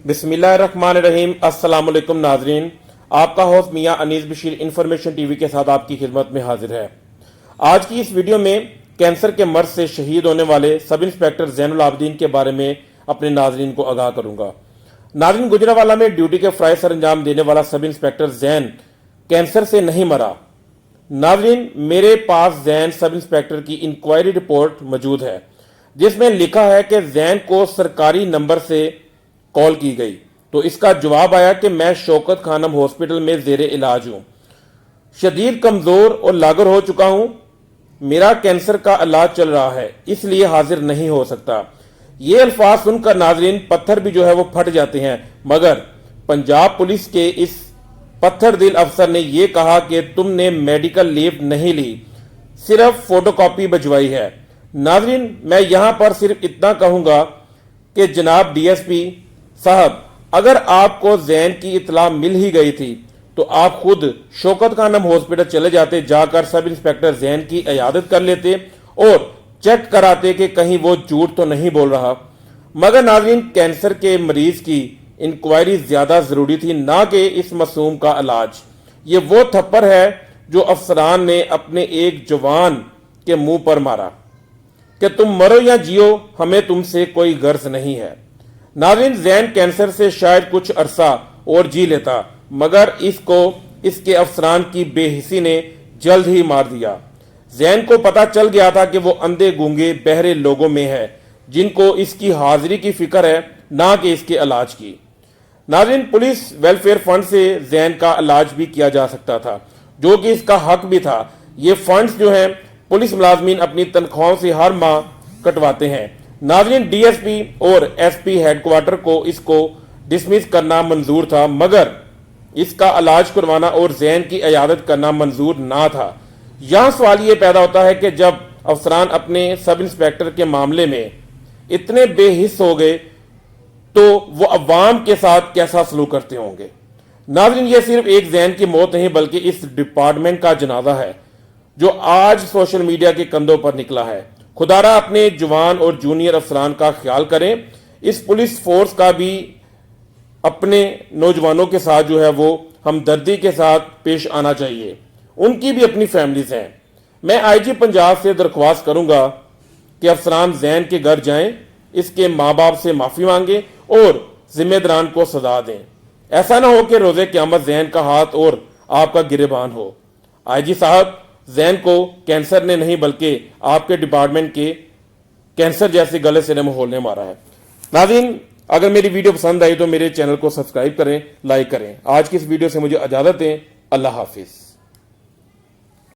बिस्मिल्लाहिर्रहमानिर्रहीम। अस्सलाम वालेकुम नाजरीन, आपका होस्ट मियां अनीस बशीर इंफॉर्मेशन टीवी के साथ आपकी खिदमत में हाजिर है। आज की इस वीडियो में कैंसर के मर्ज से शहीद होने वाले सब इंस्पेक्टर ज़ैन आबिदीन के बारे में अपने नाजरीन को आगाह करूंगा। नाजरीन, गुजरावाला में ड्यूटी के फ़राइज़ सर अंजाम देने वाला सब इंस्पेक्टर ज़ैन कैंसर से नहीं मरा। नाजरीन, मेरे पास ज़ैन सब इंस्पेक्टर की इंक्वायरी रिपोर्ट मौजूद है जिसमें लिखा है कि ज़ैन को सरकारी नंबर से कॉल की गई तो इसका जवाब आया कि मैं शौकत खानम हॉस्पिटल में जेर इलाज हूं, शदीद कमजोर और लागर हो चुका हूं, मेरा कैंसर का इलाज चल रहा है, इसलिए हाजिर नहीं हो सकता। ये अल्फाज सुनकर नाजरीन पत्थर भी जो है वो फट जाते हैं, मगर पंजाब पुलिस के इस पत्थर दिल अफसर ने यह कहा कि तुमने मेडिकल लीव नहीं ली, सिर्फ फोटोकॉपी भिजवाई है। नाजरीन, मैं यहां पर सिर्फ इतना कहूंगा कि जनाब डीएसपी साहब, अगर आपको ज़ैन की इतला मिल ही गई थी तो आप खुद शौकत खानम हॉस्पिटल चले जाते, जाकर सब इंस्पेक्टर ज़ैन की इयादत कर लेते और चेक कराते कि कहीं वो झूठ तो नहीं बोल रहा। मगर नाज़रीन, कैंसर के मरीज की इंक्वायरी ज्यादा जरूरी थी, ना कि इस मासूम का इलाज। ये वो थप्पड़ है जो अफसरान ने अपने एक जवान के मुंह पर मारा कि तुम मरो या जियो, हमें तुमसे कोई गर्ज नहीं है। नाज़रीन, ज़ैन कैंसर से शायद कुछ अरसा और जी लेता, मगर इसको इसके अफसरान की बेहिसी ने जल्द ही मार दिया। ज़ैन को पता चल गया था कि वो अंधे गूंगे बहरे लोगों में है जिनको इसकी हाजिरी की फिक्र है, ना कि इसके इलाज की। नाज़रीन, पुलिस वेलफेयर फंड से ज़ैन का इलाज भी किया जा सकता था, जो कि इसका हक भी था। ये फंड्स जो हैं पुलिस मुलाजमीन अपनी तनख्वाहों से हर माह कटवाते हैं। नाज़रीन, डीएसपी और एसपी हेडक्वार्टर को इसको डिसमिस करना मंजूर था, मगर इसका इलाज करवाना और ज़ैन की इयादत करना मंजूर ना था। यहां सवाल ये पैदा होता है कि जब अफसरान अपने सब इंस्पेक्टर के मामले में इतने बेहिस हो गए तो वो अवाम के साथ कैसा सलूक करते होंगे। नाज़रीन, ये सिर्फ एक ज़ैन की मौत नहीं बल्कि इस डिपार्टमेंट का जनाजा है जो आज सोशल मीडिया के कंधों पर निकला है। खुदारा अपने जवान और जूनियर अफसरान का ख्याल करें। इस पुलिस फोर्स का भी अपने नौजवानों के साथ जो है वो हमदर्दी के साथ पेश आना चाहिए, उनकी भी अपनी फैमिलीज हैं। मैं आईजी पंजाब से दरख्वास्त करूंगा कि अफसरान ज़ैन के घर जाएं, इसके माँ बाप से माफी मांगे और जिम्मेदारान को सजा दें। ऐसा ना हो कि रोजे क़यामत ज़ैन का हाथ और आपका गिरेबान हो। आईजी साहब, ज़ैन को कैंसर ने नहीं बल्कि आपके डिपार्टमेंट के कैंसर जैसे गले से माहौल ने मारा है। नाज़रीन, अगर मेरी वीडियो पसंद आई तो मेरे चैनल को सब्सक्राइब करें, लाइक करें। आज की इस वीडियो से मुझे इजाजत दें। अल्लाह हाफिज।